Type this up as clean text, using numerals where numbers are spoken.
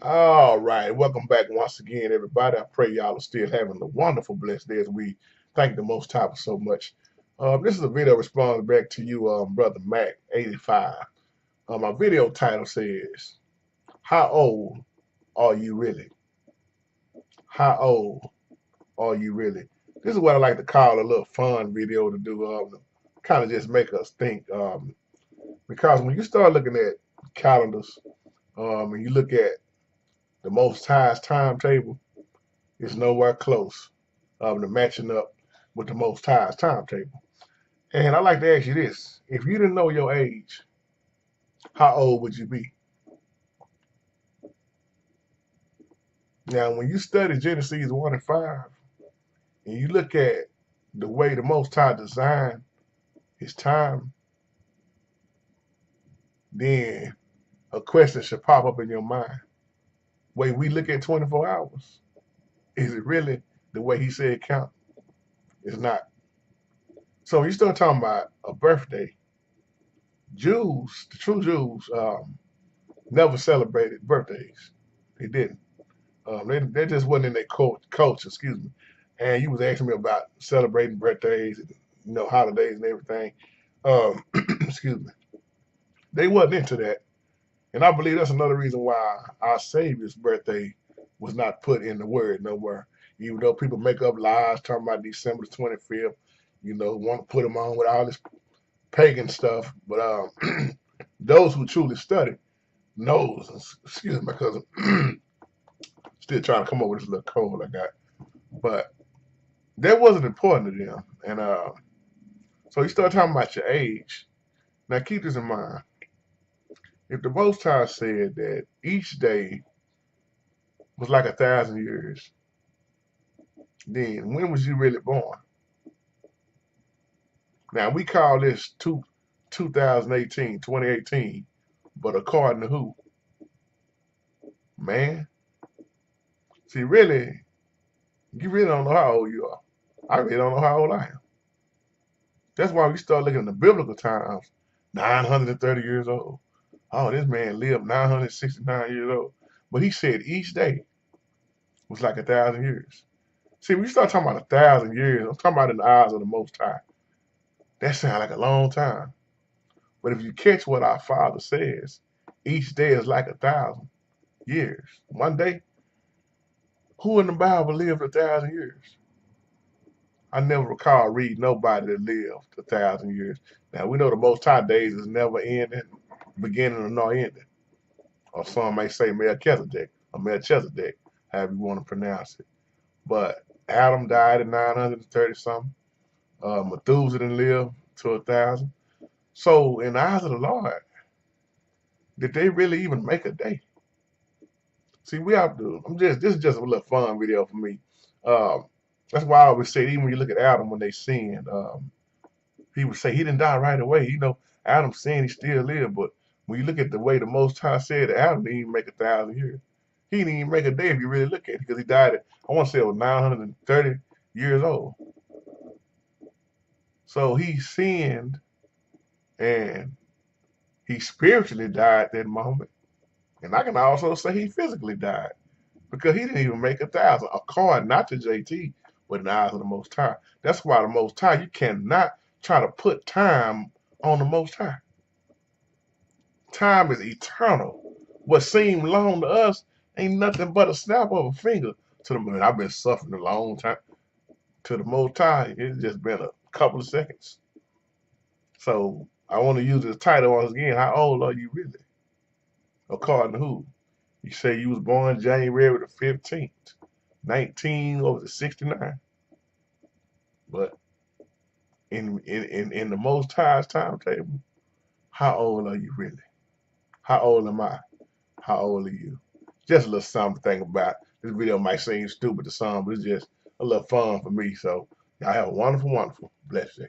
All right, welcome back once again, everybody. I pray y'all are still having a wonderful, blessed day as we thank the Most High for so much. This is a video response back to you, Brother Mac 85. My video title says, "How old are you really? How old are you really?" This is what I like to call a little fun video to do, kind of just make us think. Because when you start looking at calendars, and you look at the Most High's timetable, it's nowhere close to matching up with the Most High's timetable. And I like to ask you this: if you didn't know your age, how old would you be? Now, when you study Genesis 1 and 5, and you look at the way the Most High designed his time, then a question should pop up in your mind. Wait, we look at 24 hours. Is it really the way he said count? It's not. So when you start talking about a birthday, Jews, the true Jews, never celebrated birthdays. They didn't. They just wasn't in their culture, excuse me. And you was asking me about celebrating birthdays, and, holidays and everything. Um, excuse me. They wasn't into that. And I believe that's another reason why our Savior's birthday was not put in the word nowhere. Even though people make up lies talking about December the 25th, want to put them on with all this pagan stuff. But those who truly study knows, excuse me, because still trying to come up with this little cold I got. But that wasn't important to them. And so you start talking about your age. Now keep this in mind. If the Most High said that each day was like 1,000 years, then when was you really born? Now we call this 2018, 2018, but according to who? Man. See, really, you really don't know how old you are. I really don't know how old I am. That's why we start looking at the biblical times, 930 years old. Oh, this man lived 969 years old. But he said each day was like 1,000 years. See, when you start talking about 1,000 years, I'm talking about in the eyes of the Most High. That sounds like a long time. But if you catch what our Father says, each day is like 1,000 years. One day, who in the Bible lived 1,000 years? I never recall reading nobody that lived 1,000 years. Now we know the Most High days is never ending, beginning or nor ending. Or some may say Melchizedek or Melchizedek, however you want to pronounce it. But Adam died at 930 something. Methuselah lived to 1,000. So in the eyes of the Lord, did they really even make a day? See, we have to. This is just a little fun video for me. Um, that's why I always say, even when you look at Adam when they sinned, he would say he didn't die right away. Adam sinned, he still lived. But when you look at the way the Most High said Adam didn't even make 1,000 years. He didn't even make a day if you really look at it, because he died at, I want to say it was 930 years old. So he sinned and he spiritually died that moment. And I can also say he physically died because he didn't even make 1,000, according not to JT, but in the eyes of the Most High. That's why the Most High, you cannot try to put time on the Most High. Time is eternal. What seemed long to us ain't nothing but a snap of a finger to the man. I've been suffering a long time. To the Most High, it's just been a couple of seconds. So I want to use this title once again. How old are you really? According to who? You say you was born January the 15th, 1969. But in the Most High's timetable, how old are you really? How old am I? How old are you? Just a little something to think about. This video might seem stupid to some, but it's just a little fun for me. So y'all have a wonderful, wonderful, blessed day.